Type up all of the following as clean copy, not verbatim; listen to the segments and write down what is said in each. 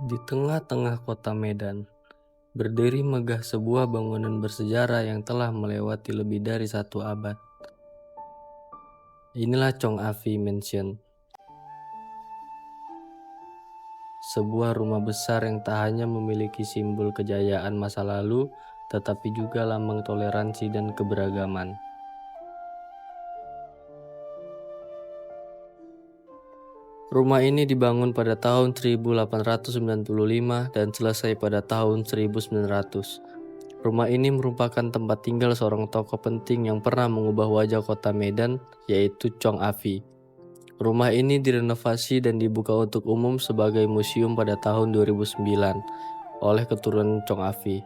Di tengah-tengah kota Medan, berdiri megah sebuah bangunan bersejarah yang telah melewati lebih dari 1 abad. Inilah Chong Afi Mansion, sebuah rumah besar yang tak hanya memiliki simbol kejayaan masa lalu, tetapi juga lambang toleransi dan keberagaman. Rumah ini dibangun pada tahun 1895 dan selesai pada tahun 1900. Rumah ini merupakan tempat tinggal seorang tokoh penting yang pernah mengubah wajah kota Medan, yaitu Chong Afi. Rumah ini direnovasi dan dibuka untuk umum sebagai museum pada tahun 2009 oleh keturunan Chong Afi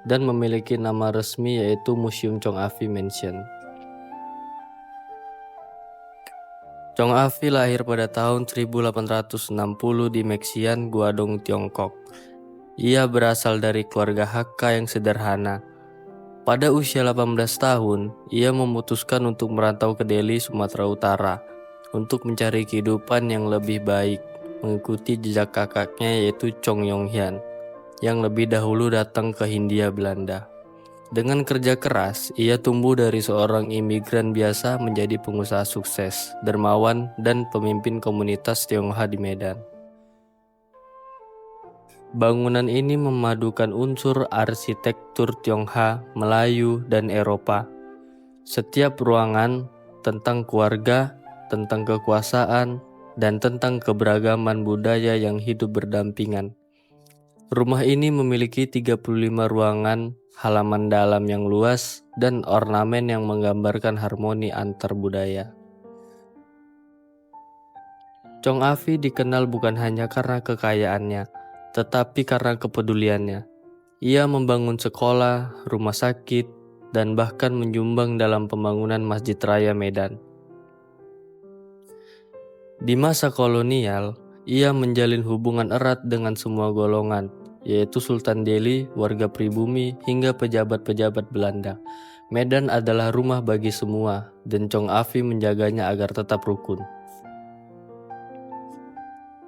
dan memiliki nama resmi yaitu Museum Chong Afi Mansion. Chong Afi lahir pada tahun 1860 di Mexian, Guangdong, Tiongkok. Ia berasal dari keluarga Hakka yang sederhana. Pada usia 18 tahun, ia memutuskan untuk merantau ke Delhi, Sumatera Utara, untuk mencari kehidupan yang lebih baik, mengikuti jejak kakaknya yaitu Chong Yong Hian, yang lebih dahulu datang ke Hindia Belanda. Dengan kerja keras, ia tumbuh dari seorang imigran biasa menjadi pengusaha sukses, dermawan, dan pemimpin komunitas Tionghoa di Medan. Bangunan ini memadukan unsur arsitektur Tionghoa, Melayu, dan Eropa. Setiap ruangan tentang keluarga, tentang kekuasaan, dan tentang keberagaman budaya yang hidup berdampingan. Rumah ini memiliki 35 ruangan, halaman dalam yang luas, dan ornamen yang menggambarkan harmoni antar budaya. Chong Afi dikenal bukan hanya karena kekayaannya, tetapi karena kepeduliannya. Ia membangun sekolah, rumah sakit, dan bahkan menyumbang dalam pembangunan Masjid Raya Medan. Di masa kolonial, ia menjalin hubungan erat dengan semua golongan, yaitu Sultan Delhi, warga pribumi, hingga pejabat-pejabat Belanda. Medan adalah rumah bagi semua, dan Chong Afi menjaganya agar tetap rukun.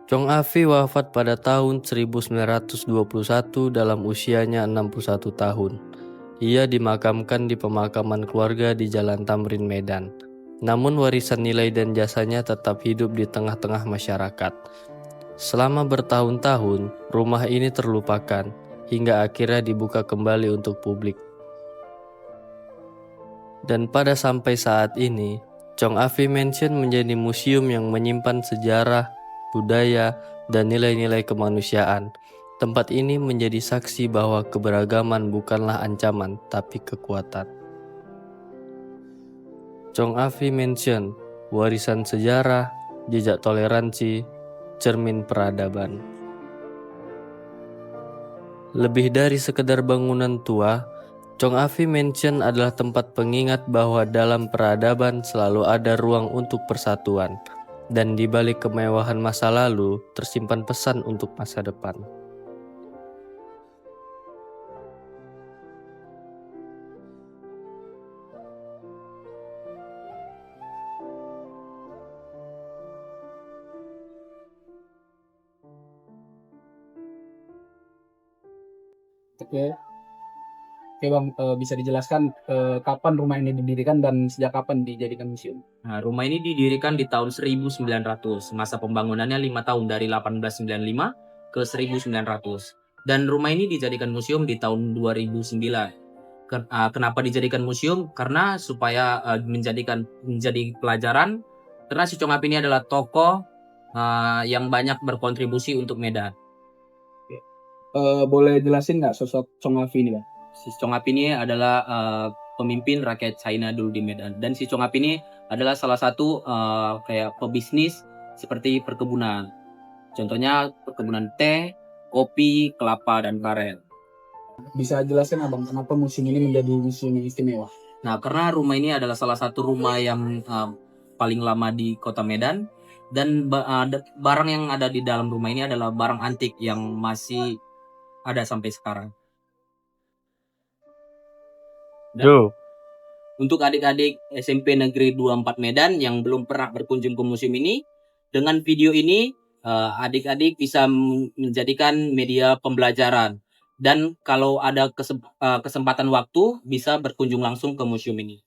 Chong Afi wafat pada tahun 1921 dalam usianya 61 tahun. Ia dimakamkan di pemakaman keluarga di Jalan Tamrin, Medan. Namun warisan nilai dan jasanya tetap hidup di tengah-tengah masyarakat. Selama bertahun-tahun, rumah ini terlupakan, hingga akhirnya dibuka kembali untuk publik. Dan pada sampai saat ini, Chong Afi Mansion menjadi museum yang menyimpan sejarah, budaya, dan nilai-nilai kemanusiaan. Tempat ini menjadi saksi bahwa keberagaman bukanlah ancaman, tapi kekuatan. Chong Afi Mansion, warisan sejarah, jejak toleransi, cermin peradaban. Lebih dari sekedar bangunan tua, Chong Afi Mansion adalah tempat pengingat bahwa dalam peradaban selalu ada ruang untuk persatuan, dan di balik kemewahan masa lalu tersimpan pesan untuk masa depan. Oke, oke Bang, bisa dijelaskan kapan rumah ini didirikan dan sejak kapan dijadikan museum? Nah, rumah ini didirikan di tahun 1900. Masa pembangunannya 5 tahun dari 1895 ke 1900. Dan rumah ini dijadikan museum di tahun 2009. Kenapa dijadikan museum? Karena supaya menjadi pelajaran. Karena si Chong Afi ini adalah tokoh yang banyak berkontribusi untuk Medan. Boleh jelasin nggak sosok Chong Afi ini, Bang? Si Chong Afi ini adalah pemimpin rakyat China dulu di Medan. Dan si Chong Afi ini adalah salah satu kayak pebisnis seperti perkebunan. Contohnya perkebunan teh, kopi, kelapa, dan karet. Bisa jelaskan Abang kenapa museum ini menjadi museum yang istimewa? Nah, karena rumah ini adalah salah satu rumah yang paling lama di kota Medan. Dan barang yang ada di dalam rumah ini adalah barang antik yang masih ada sampai sekarang. Dan untuk adik-adik SMP Negeri 24 Medan yang belum pernah berkunjung ke museum ini, dengan video ini Adik-adik bisa menjadikan media pembelajaran. Dan kalau ada kesempatan waktu bisa berkunjung langsung ke museum ini.